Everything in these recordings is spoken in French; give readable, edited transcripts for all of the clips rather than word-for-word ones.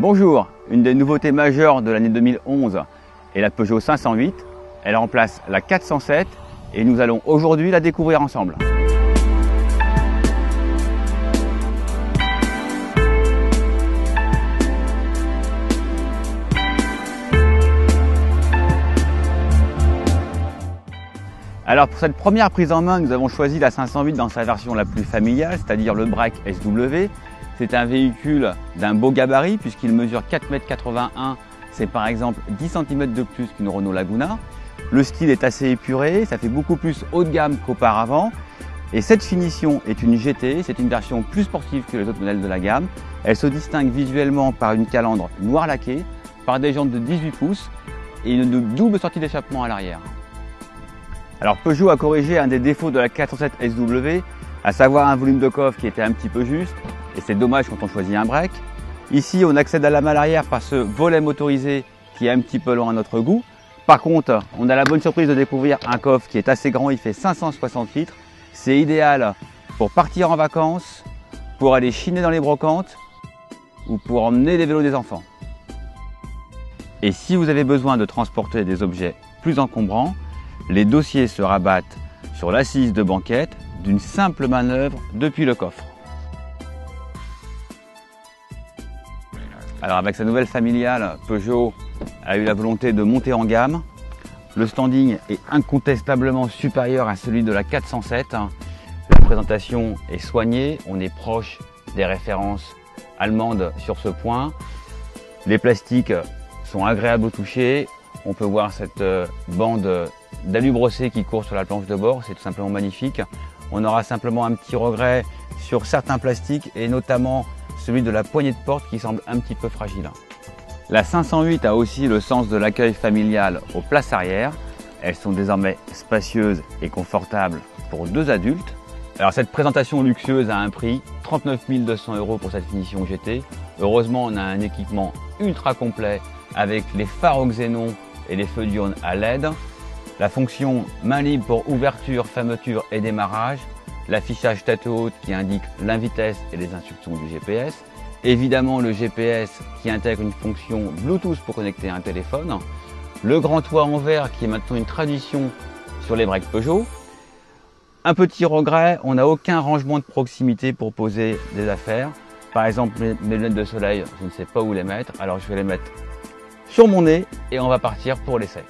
Bonjour, une des nouveautés majeures de l'année 2011 est la Peugeot 508. Elle remplace la 407 et nous allons aujourd'hui la découvrir ensemble. Alors pour cette première prise en main, nous avons choisi la 508 dans sa version la plus familiale, c'est-à-dire le break SW. C'est un véhicule d'un beau gabarit puisqu'il mesure 4,81 m, c'est par exemple 10 cm de plus qu'une Renault Laguna. Le style est assez épuré, ça fait beaucoup plus haut de gamme qu'auparavant. Et cette finition est une GT, c'est une version plus sportive que les autres modèles de la gamme. Elle se distingue visuellement par une calandre noir laquée, par des jantes de 18 pouces et une double sortie d'échappement à l'arrière. Alors Peugeot a corrigé un des défauts de la 407 SW, à savoir un volume de coffre qui était un petit peu juste, et c'est dommage quand on choisit un break. Ici on accède à la malle arrière par ce volet motorisé qui est un petit peu long à notre goût. Par contre, on a la bonne surprise de découvrir un coffre qui est assez grand, il fait 560 litres. C'est idéal pour partir en vacances, pour aller chiner dans les brocantes ou pour emmener les vélos des enfants. Et si vous avez besoin de transporter des objets plus encombrants, les dossiers se rabattent sur l'assise de banquette d'une simple manœuvre depuis le coffre. Alors avec sa nouvelle familiale, Peugeot a eu la volonté de monter en gamme. Le standing est incontestablement supérieur à celui de la 407. La présentation est soignée, on est proche des références allemandes sur ce point. Les plastiques sont agréables au toucher. On peut voir cette bande d'alu brossé qui court sur la planche de bord, c'est tout simplement magnifique. On aura simplement un petit regret sur certains plastiques et notamment celui de la poignée de porte qui semble un petit peu fragile. La 508 a aussi le sens de l'accueil familial aux places arrière. Elles sont désormais spacieuses et confortables pour deux adultes. Alors cette présentation luxueuse a un prix, 39 200 € pour cette finition GT. Heureusement, on a un équipement ultra complet avec les phares au xénon et les feux diurnes à LED. La fonction main libre pour ouverture, fermeture et démarrage. L'affichage tête haute qui indique l'invitesse et les instructions du GPS. Évidemment le GPS qui intègre une fonction Bluetooth pour connecter un téléphone. Le grand toit en verre qui est maintenant une tradition sur les breaks Peugeot. Un petit regret, on n'a aucun rangement de proximité pour poser des affaires. Par exemple mes lunettes de soleil, je ne sais pas où les mettre, alors je vais les mettre sur mon nez et on va partir pour l'essai.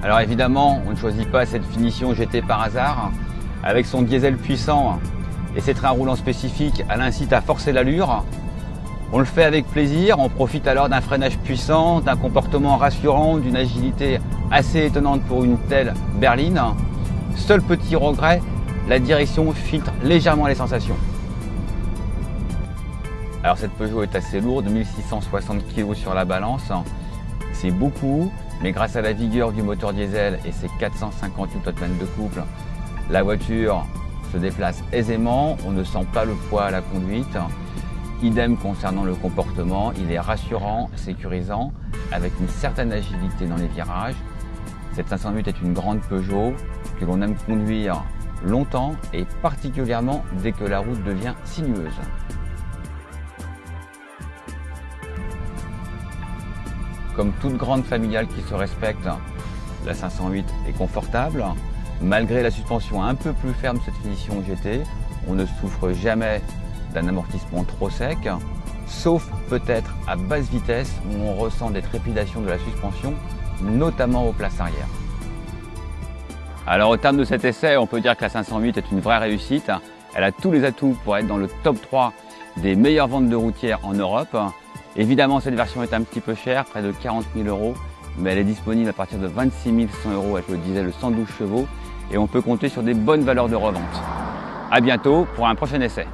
Alors évidemment, on ne choisit pas cette finition GT par hasard. Avec son diesel puissant et ses trains roulants spécifiques, elle incite à forcer l'allure. On le fait avec plaisir, on profite alors d'un freinage puissant, d'un comportement rassurant, d'une agilité assez étonnante pour une telle berline. Seul petit regret, la direction filtre légèrement les sensations. Alors cette Peugeot est assez lourde, 1660 kg sur la balance. C'est beaucoup, mais grâce à la vigueur du moteur diesel et ses 458 Nm de couple, la voiture se déplace aisément, on ne sent pas le poids à la conduite. Idem concernant le comportement, il est rassurant, sécurisant, avec une certaine agilité dans les virages. Cette 508 est une grande Peugeot que l'on aime conduire longtemps et particulièrement dès que la route devient sinueuse. Comme toute grande familiale qui se respecte, la 508 est confortable. Malgré la suspension un peu plus ferme de cette finition GT, on ne souffre jamais d'un amortissement trop sec, sauf peut-être à basse vitesse où on ressent des trépidations de la suspension, notamment aux places arrière. Alors au terme de cet essai, on peut dire que la 508 est une vraie réussite. Elle a tous les atouts pour être dans le top 3 des meilleures ventes de routières en Europe. Évidemment, cette version est un petit peu chère, près de 40 000 €, mais elle est disponible à partir de 26 100 € avec le diesel 112 chevaux et on peut compter sur des bonnes valeurs de revente. À bientôt pour un prochain essai.